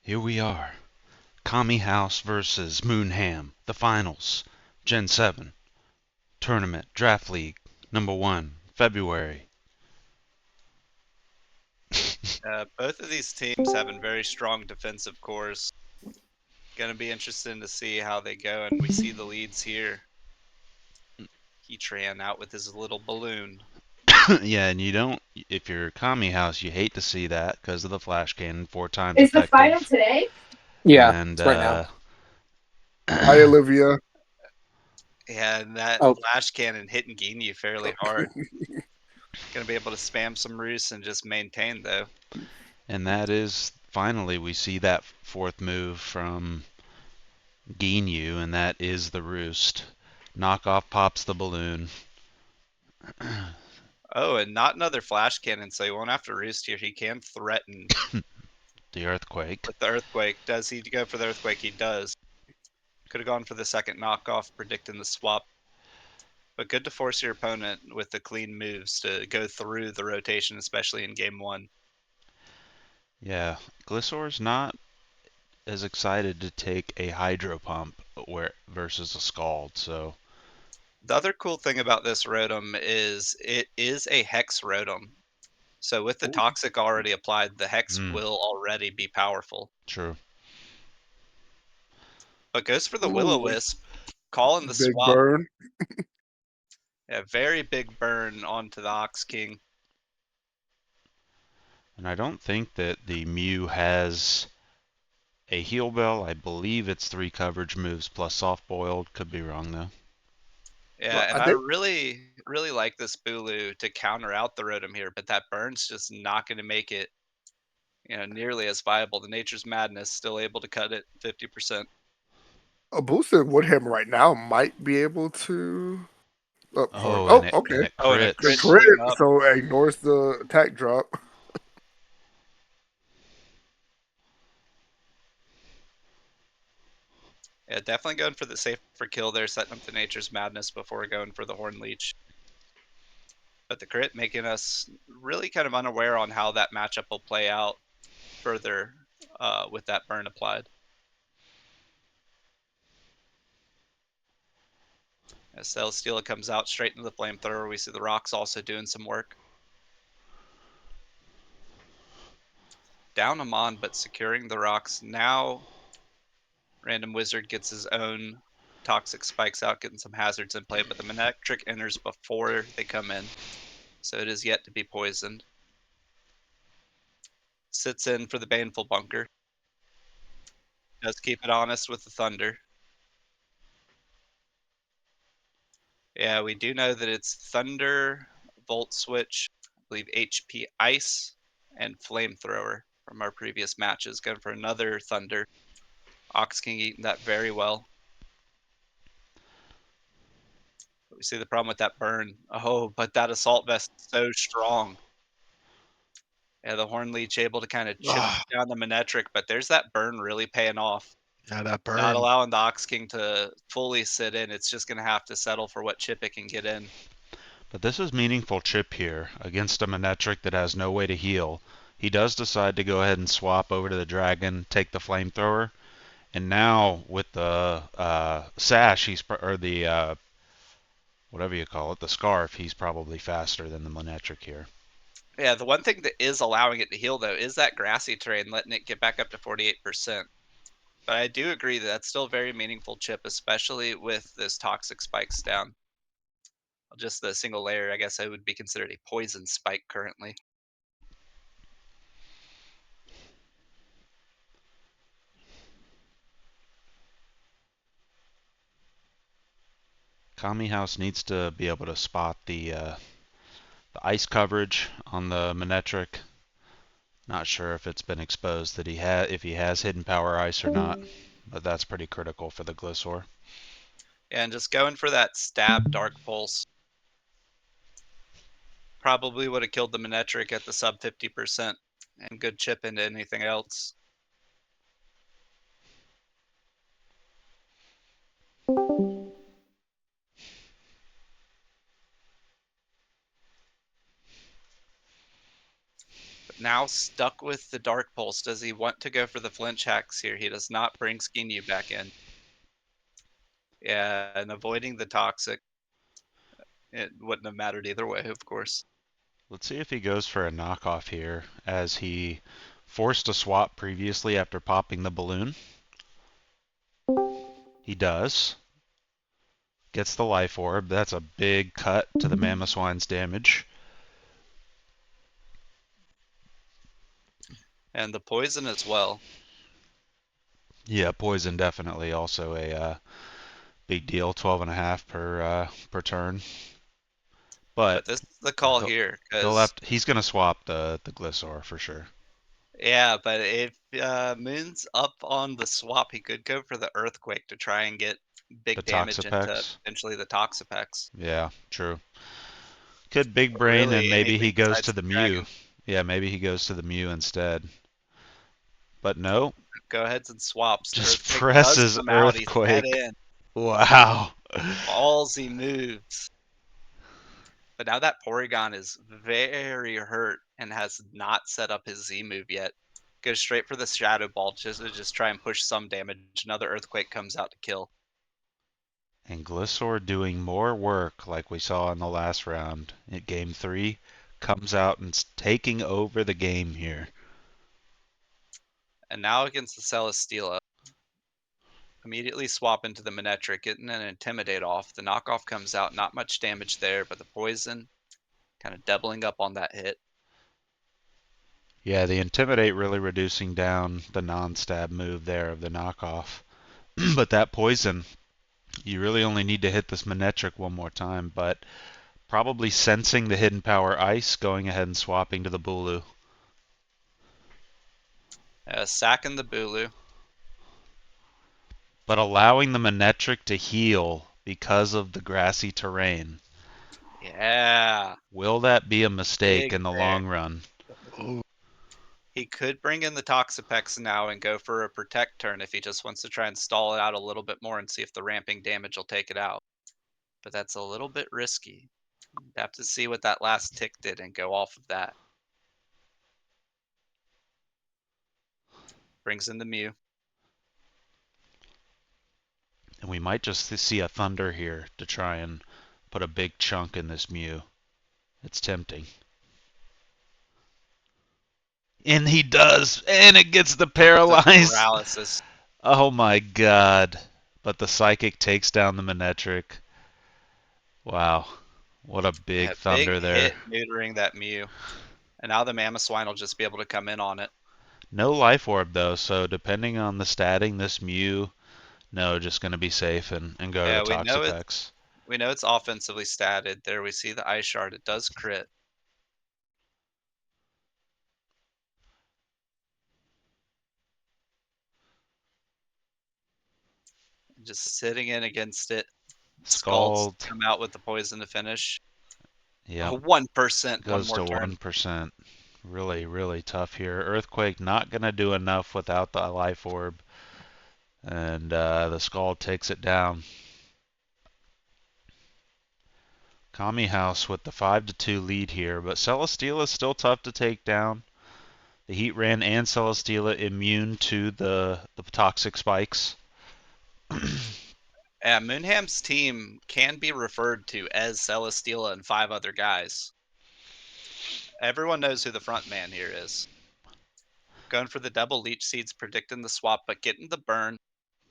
Here we are. Kami House versus Moonham. The finals. Gen 7. Tournament. Draft League. Number 1. February. Both of these teams having very strong defensive cores. Going to be interesting to see how they go, and we see the leads here. Heatran out with his little balloon. Yeah, and you don't, if you're Kami House, you hate to see that because of the flash cannon, 4 times Is the final effective. today? Yeah, And, it's right now. Hi, Olivia. Yeah, and that Oh. flash cannon hitting Ginyu fairly hard. Going to be able to spam some roosts and just maintain, though. and that is, finally, we see that fourth move from Ginyu, and that is the roost. Knockoff pops the balloon. Oh, and not another flash cannon, so he won't have to roost here. He can threaten The earthquake. with the earthquake. Does he go for the earthquake? He does. Could have gone for the second knockoff, predicting the swap. But good to force your opponent with the clean moves to go through the rotation, especially in game one. Yeah, Glissor's not as excited to take a hydro pump versus a scald, so The other cool thing about this Rotom is it is a Hex Rotom. So with the Ooh. Toxic already applied, the Hex will already be powerful. true. But goes for the Ooh. Will-O-Wisp, calling the Big swap. burn. A very big burn onto the Ox King. And I don't think that the Mew has a heal bell. I believe it's 3 coverage moves plus soft boiled. Could be wrong though. Yeah, Well, and I I think really like this Bulu to counter out the Rotom here, but that burn's just not going to make it, nearly as viable. The Nature's Madness still able to cut it 50%. a booster in Woodham right now might be able to. Oh, Oh, and it okay. and it Oh, and a The crit crits. crit, showing up. so it ignores the attack drop. Yeah, definitely going for the safer kill there, setting up the Nature's Madness before going for the Horn Leech. But the crit making us really kind of unaware on how that matchup will play out further with that burn applied. As Celesteela comes out straight into the flamethrower, we see the rocks also doing some work. Down Amon, but securing the rocks. Now Random Wizard gets his own toxic spikes out, getting some hazards in play, but the Manectric enters before they come in. So it is yet to be poisoned. Sits in for the Baneful Bunker. Does keep it honest with the Thunder. Yeah, we do know that it's Thunder, Volt Switch, I believe HP Ice, and Flamethrower from our previous matches. Going for another Thunder. Ox King eating that very well. But we see the problem with that burn. Oh, but that Assault Vest is so strong. Yeah, the Horn Leech able to kind of chip down the Manectric, but there's that burn really paying off. Yeah, that burn. Not allowing the Ox King to fully sit in. It's just going to have to settle for what chip it can get in. But this is meaningful chip here against a Manectric that has no way to heal. He does decide to go ahead and swap over to the dragon, take the flamethrower, and now with the sash, or the whatever you call it, the scarf, he's probably faster than the Manectric here. Yeah, the one thing that is allowing it to heal, though, is that grassy terrain, letting it get back up to 48%. But I do agree that that's still a very meaningful chip, especially with this toxic spikes down. Just the single layer, I guess I would be considered a poison spike currently. Kami House needs to be able to spot the ice coverage on the Manectric. Not sure if it's been exposed that if he has hidden power ice or not, but that's pretty critical for the Glissaur. Yeah, and just going for that stab Dark Pulse. Probably would have killed the Manectric at the sub 50% and good chip into anything else. But now stuck with the Dark Pulse. Does he want to go for the flinch hacks here? He does not bring Skinny back in. Yeah, and avoiding the toxic. It wouldn't have mattered either way, of course. Let's see if he goes for a knockoff here, as he forced a swap previously after popping the balloon. He does. Gets the life orb. That's a big cut to the Mamoswine's damage. And the poison as well. Yeah, poison definitely also a big deal. 12.5 per turn. But But this is the call he'll, here, he'll because have he's gonna swap the Glisor for sure. yeah, but if Moon's up on the swap, he could go for the Earthquake to try and get The big damage into Toxapex. potentially the Toxapex. Yeah, true. Could big Or brain and really maybe anything he goes to besides the the Mew. dragon. Yeah, maybe he goes to the Mew instead. But no, Go ahead and swaps. The just Earthquake does presses come out. He's head Earthquake. in. Wow. Ballsy moves. But now that Porygon is very hurt and has not set up his Z move yet. Goes straight for the Shadow Ball just to try and push some damage. Another Earthquake comes out to kill. And Glisor doing more work like we saw in the last round at game 3. Comes out and taking over the game here. And now against the Celesteela, immediately swap into the Manectric, getting an Intimidate off. The knockoff comes out, not much damage there, but the poison kind of doubling up on that hit. Yeah, the Intimidate really reducing down the non-stab move there of the knockoff. But that poison, you really only need to hit this Manectric one more time, but probably sensing the hidden power ice, going ahead and swapping to the Bulu. Sacking the Bulu. But allowing the Manectric to heal because of the grassy terrain. Yeah. Will that be a mistake Big in the there. long run? He could bring in the Toxapex now and go for a Protect turn if he just wants to try and stall it out a little bit more and see if the ramping damage will take it out. But that's a little bit risky. You'd have to see what that last tick did and go off of that. Brings in the Mew. And we might just see a Thunder here to try and put a big chunk in this Mew. It's tempting. And he does, and it gets the The paralyze. paralysis. Oh my god. But the Psychic takes down the Manectric. Wow. What a big Yeah, big Thunder there. hit neutering that Mew. And now the Mamoswine will just be able to come in on it. No Life Orb though, so depending on the statting, this Mew, no, just going to be safe and go to Yeah, the Toxapex. we know it's offensively statted. There we see the Ice Shard. It does crit. Just sitting in against it. Scalds Scald. come out with the poison to finish. Yep. 1%, one Goes more to turn. 1%. Really, really tough here. Earthquake not going to do enough without the Life Orb. And the Scald takes it down. Kami House with the 5-2 lead here, but Celesteela is still tough to take down. The Heatran and Celesteela immune to the toxic spikes. Moonham's team can be referred to as Celesteela and 5 other guys. Everyone knows who the front man here is. Going for the double Leech Seeds, predicting the swap, but getting the burn.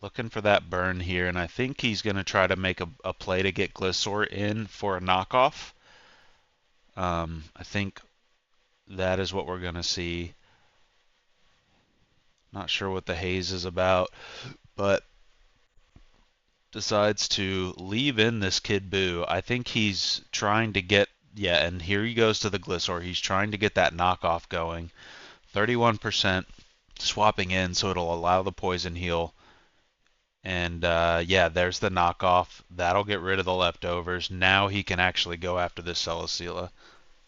Looking for that burn here, and I think he's going to try to make a play to get Glisor in for a knockoff. I think that is what we're going to see. Not sure what the haze is about, but decides to leave in this Kid Buu. I think he's trying to get, yeah, and here he goes to the Glisor. He's trying to get that knockoff going. 31% swapping in, so it'll allow the poison heal. And yeah, there's the knockoff. That'll get rid of the leftovers. Now he can actually go after this Celesteela.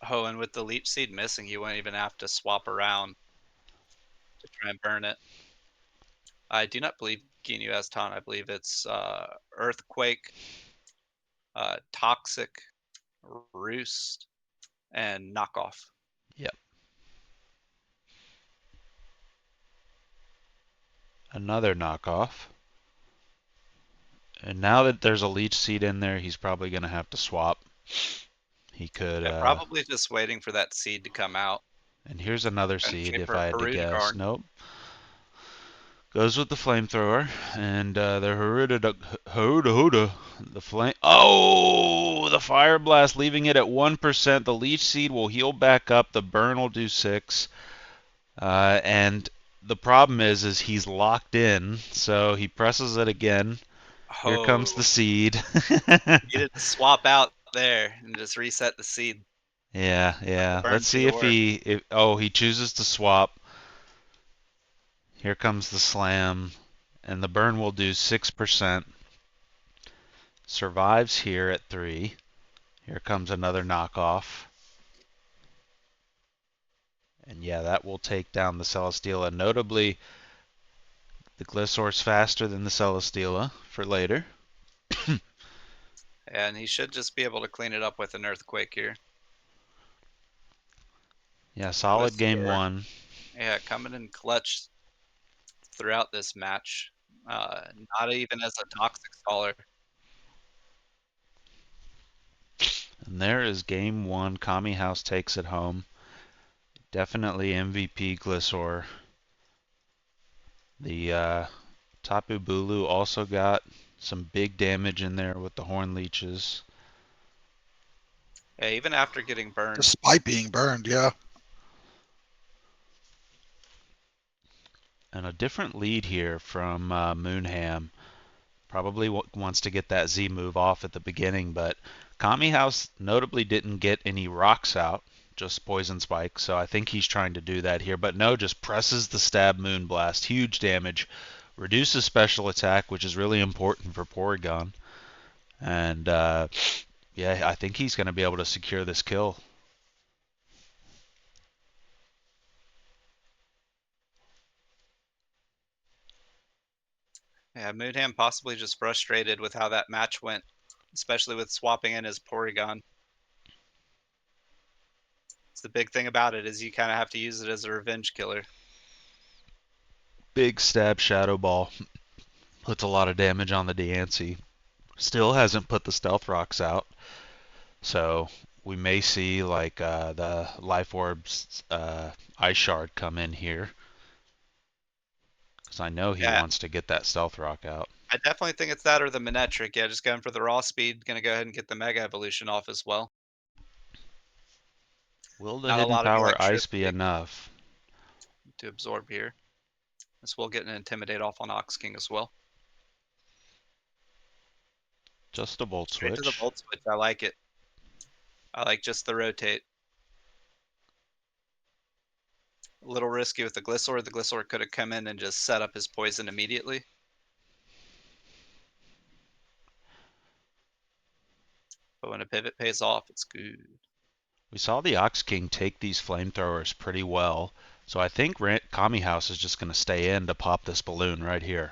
Oh, and with the Leech Seed missing, you won't even have to swap around to try and burn it. I do not believe Ginyu has taunt. I believe it's Earthquake, Toxic, Roost, and Knockoff. Yep. Another knockoff. And now that there's a leech seed in there, he's probably going to have to swap. He could, Yeah, probably just waiting for that seed to come out. and here's another And seed shape if for I had to guess. Harudagarn. Nope. Goes with the flamethrower, and the Haruda, the flame. Oh, the fire blast, leaving it at 1%. The leech seed will heal back up. The burn will do 6. And the problem is he's locked in, so he presses it again. Here comes the Oh, seed. needed to swap out there and just reset the seed. Yeah, Let the yeah. burn Let's do see the if work. he chooses to swap. Here comes the slam, and the burn will do 6%. Survives here at 3. Here comes another knockoff. And yeah, that will take down the Celesteela. Notably, the Glissor's faster than the Celesteela for later. And he should just be able to clean it up with an earthquake here. Yeah, solid game Gliscor, 1. yeah, coming in clutch throughout this match. Not even as a toxic scholar. And there is game 1. Kami House takes it home. Definitely MVP Glissor. The Tapu Bulu also got some big damage in there with the Horn Leeches. Yeah, even after getting burned. Despite being burned, yeah. And a different lead here from Moonham. Probably wants to get that Z move off at the beginning, but Kami House notably didn't get any rocks out, just Poison Spike, so I think he's trying to do that here. But no, just presses the Stab Moonblast. Huge damage. Reduces special attack, which is really important for Porygon. And yeah, I think he's going to be able to secure this kill. Yeah, Moonham possibly just frustrated with how that match went, especially with swapping in his Porygon. It's the big thing about it is you kind of have to use it as a revenge killer. Big Stab Shadow Ball. Puts a lot of damage on the Diancie. Still hasn't put the Stealth Rocks out. So we may see like the Life Orb's Ice Shard come in here. Because I know he Yeah, wants to get that Stealth Rock out. I definitely think it's that or the Manectric. Yeah, just going for the raw speed. Going to go ahead and get the Mega Evolution off as well. Will the Not a Hidden lot of Power Ice be electricity enough? to absorb here. This will get an Intimidate off on Ox King as well. Just a Volt Straight to the Switch. Volt Switch. I like it. I like just the rotate. A little risky with the Glisor. The Glisor could have come in and just set up his poison immediately. But when a pivot pays off, it's good. We saw the Ox King take these flamethrowers pretty well. So I think Kami House is just going to stay in to pop this balloon right here.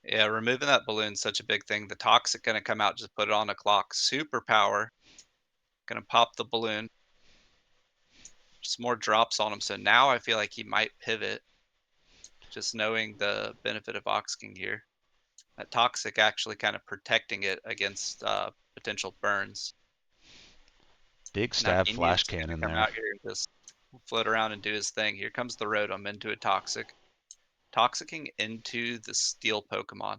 Yeah, removing that balloon's such a big thing. The Toxic going to come out, just put it on a clock. Superpower. Going to pop the balloon. Just more drops on him. So now I feel like he might pivot. Just knowing the benefit of Ox King here. That Toxic actually kind of protecting it against potential burns. Big Now Stab he needs Flash to Cannon come there. out here and just float around and do his thing. Here comes the Rotom into a Toxic. Toxicking into the Steel Pokemon.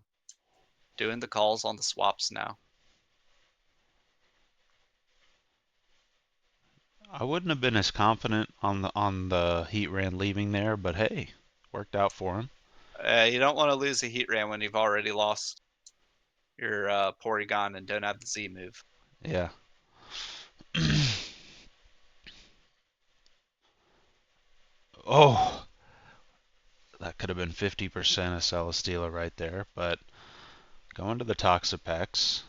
Doing the calls on the swaps now. I wouldn't have been as confident on the Heatran leaving there, but hey, worked out for him. You don't want to lose a Heatran when you've already lost your Porygon and don't have the Z move. Yeah. Oh, that could have been 50% of Celesteela right there, but going to the Toxapex.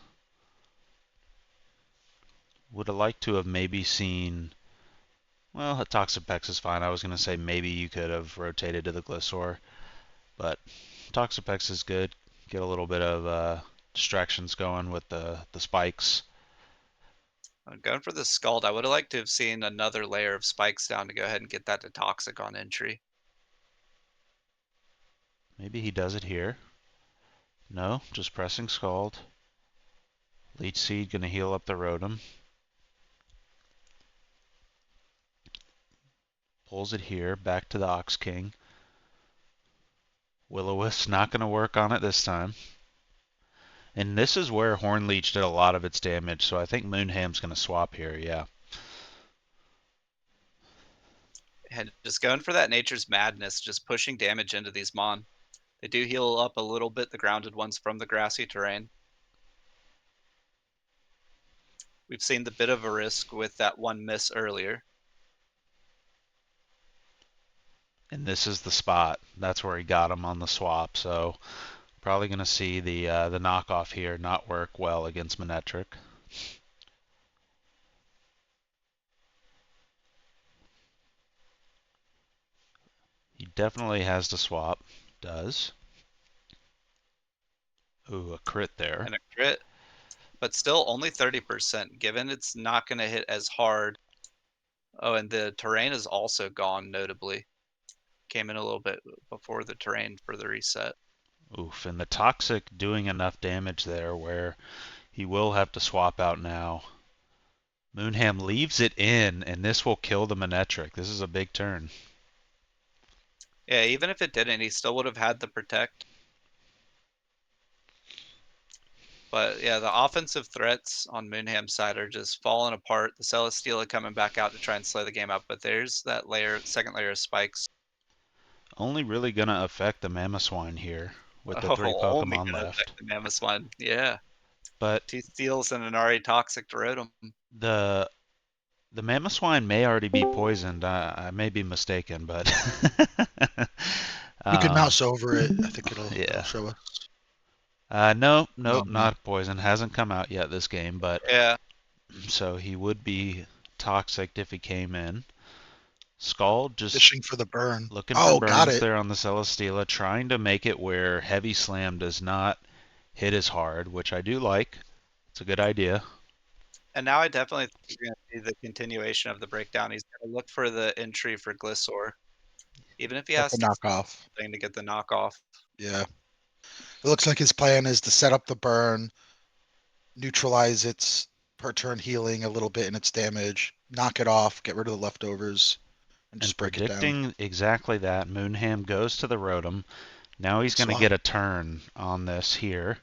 Would have liked to have maybe seen. Well, a Toxapex is fine. I was going to say maybe you could have rotated to the Gliscor, but Toxapex is good. Get a little bit of distractions going with the spikes. I'm going for the Scald. I would have liked to have seen another layer of spikes down to go ahead and get that to Toxic on entry. Maybe he does it here. No, just pressing Scald. Leech Seed gonna heal up the Rotom. Pulls it here, back to the Ox King. Will-O-Wisp not gonna work on it this time. And this is where Horn Leech did a lot of its damage, so I think Moonham's gonna swap here, yeah. And just going for that Nature's Madness, just pushing damage into these Mon. They do heal up a little bit, the grounded ones from the grassy terrain. We've seen the bit of a risk with that one miss earlier. And this is the spot. That's where he got him on the swap, so probably going to see the knockoff here not work well against Manectric. He definitely has to swap. Does. Ooh, a crit there. And a crit, but still only 30%, given it's not going to hit as hard. Oh, and the terrain is also gone, notably. Came in a little bit before the terrain for the reset. Oof, and the Toxic doing enough damage there where he will have to swap out now. Moonham leaves it in, and this will kill the Manectric. This is a big turn. Yeah, even if it didn't, he still would have had the protect. But yeah, the offensive threats on Moonham's side are just falling apart. The Celesteela coming back out to try and slow the game up, but there's that layer, second layer of spikes. Only really going to affect the Mamoswine here with the 3 Oh, only Pokemon gonna affect left. the Mamoswine. Yeah, But 2 steals and an already toxic to Rotom. the Mamoswine may already be poisoned. I may be mistaken, but We could mouse over it. I think it'll yeah. show us. Nope, Oh, man. not poison. Hasn't come out yet this game, but Yeah, so he would be toxic if he came in. Scald just Fishing for the burn. looking for Oh, got burns it. there on the Celesteela, trying to make it where Heavy Slam does not hit as hard, which I do like. It's a good idea. and now I definitely think you're gonna see the continuation of the breakdown. He's gonna look for the entry for Gliscor, even if he Get has the to knockoff. something to get the knockoff. Yeah. It looks like his plan is to set up the burn, neutralize its per turn healing a little bit in its damage, knock it off, get rid of the leftovers, and And just break it down. predicting exactly that, Moonham goes to the Rotom. Now he's going to Swap. get a turn on this here.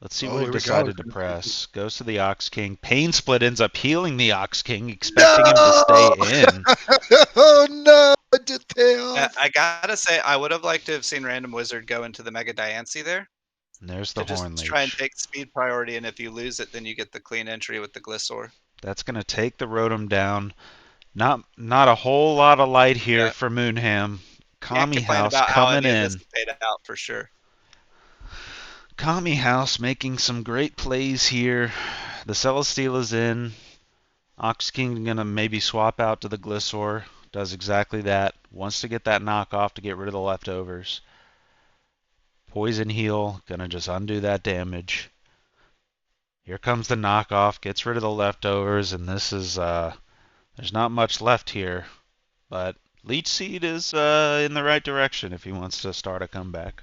Let's see Oh, what he here we go. decided to press. Goes to the Ox King. Pain Split ends up healing the Ox King, expecting him to stay in. Oh no! It did pay off. I gotta say, I would have liked to have seen Random Wizard go into the Mega Diancie there And there's the to just Horn try and Leech. take speed priority, and if you lose it, then you get the clean entry with the Gliscor. That's going to take the Rotom down. Not a whole lot of light here Yeah, for Moonham. can't Kami complain House about how coming any of this in. paid out for sure. Kami House making some great plays here. The Celesteela's in. Ox King gonna maybe swap out to the Gliscor. Does exactly that. Wants to get that knockoff to get rid of the leftovers. Poison Heal, gonna just undo that damage. Here comes the knockoff, gets rid of the leftovers, and this is there's not much left here. But Leech Seed is in the right direction if he wants to start a comeback.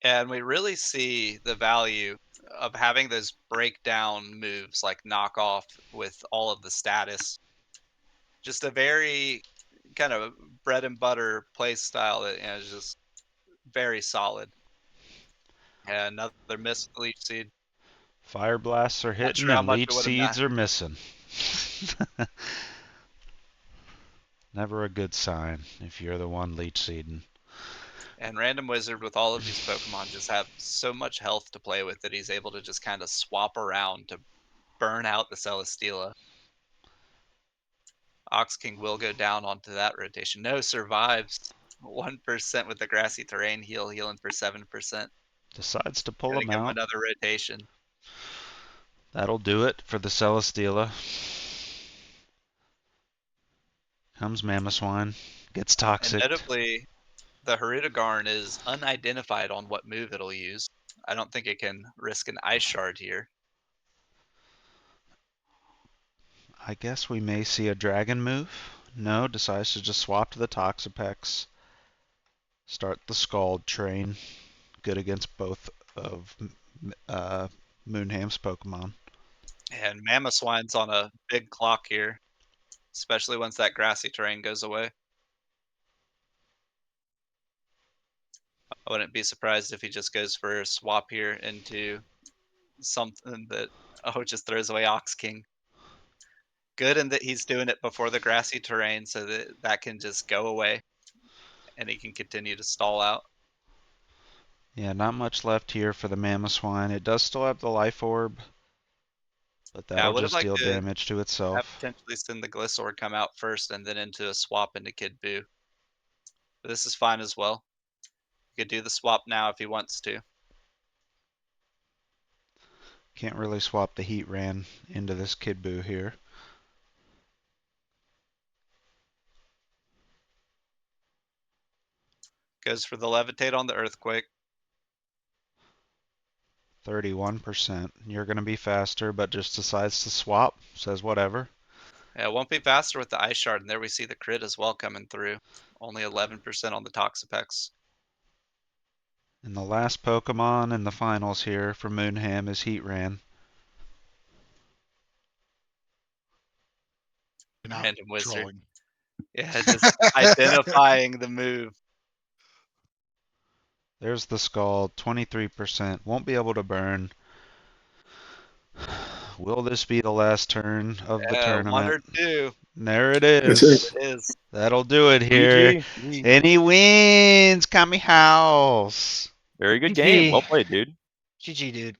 And we really see the value of having those breakdown moves like knockoff with all of the status. Just a very kind of bread and butter play style that is just very solid. And another miss with Leech Seed. Fire Blasts are Not hitting sure how and much Leech it would have Seeds mattered. are missing. Never a good sign if you're the one Leech Seeding. And Random Wizard with all of these Pokemon just have so much health to play with that he's able to just kind of swap around to burn out the Celesteela. Ox King will go down onto that rotation. No, survives 1% with the grassy terrain heal, healing for 7%. Decides to pull Gonna him give him out. another rotation. That'll do it for the Celesteela. Comes Mamoswine. Gets And Toxic. notably, the Hirudegarn is unidentified on what move it'll use. I don't think it can risk an Ice Shard here. I guess we may see a Dragon move. No, decides to just swap to the Toxapex. Start the Scald train. Good against both of Moonham's Pokemon. And Mamoswine's on a big clock here, especially once that grassy terrain goes away. I wouldn't be surprised if he just goes for a swap here into something that just throws away Ox King. Good in that he's doing it before the grassy terrain so that can just go away and he can continue to stall out. Yeah, not much left here for the Mamoswine. It does still have the Life Orb, but Yeah, I that'll would have just liked deal to damage to have itself. potentially seen the Gliscor come out first and then into a swap into Kid Buu. But this is fine as well. He could do the swap now if he wants to. Can't really swap the Heatran into this Kid Buu here. Goes for the Levitate on the Earthquake. 31%. You're going to be faster, but just decides to swap. Says whatever. Yeah, it won't be faster with the Ice Shard, and there we see the crit as well coming through. Only 11% on the Toxapex. And the last Pokemon in the finals here for Moonham is Heatran. Random Wizard. Trolling. Yeah, just identifying the move. There's the Scald, 23%. Won't be able to burn. Will this be the last turn of the One or tournament? two. There it That's is. it. It is. That'll do it here. GG. And he wins, Kami House. Very good GG. game. Well played, dude. GG, dude.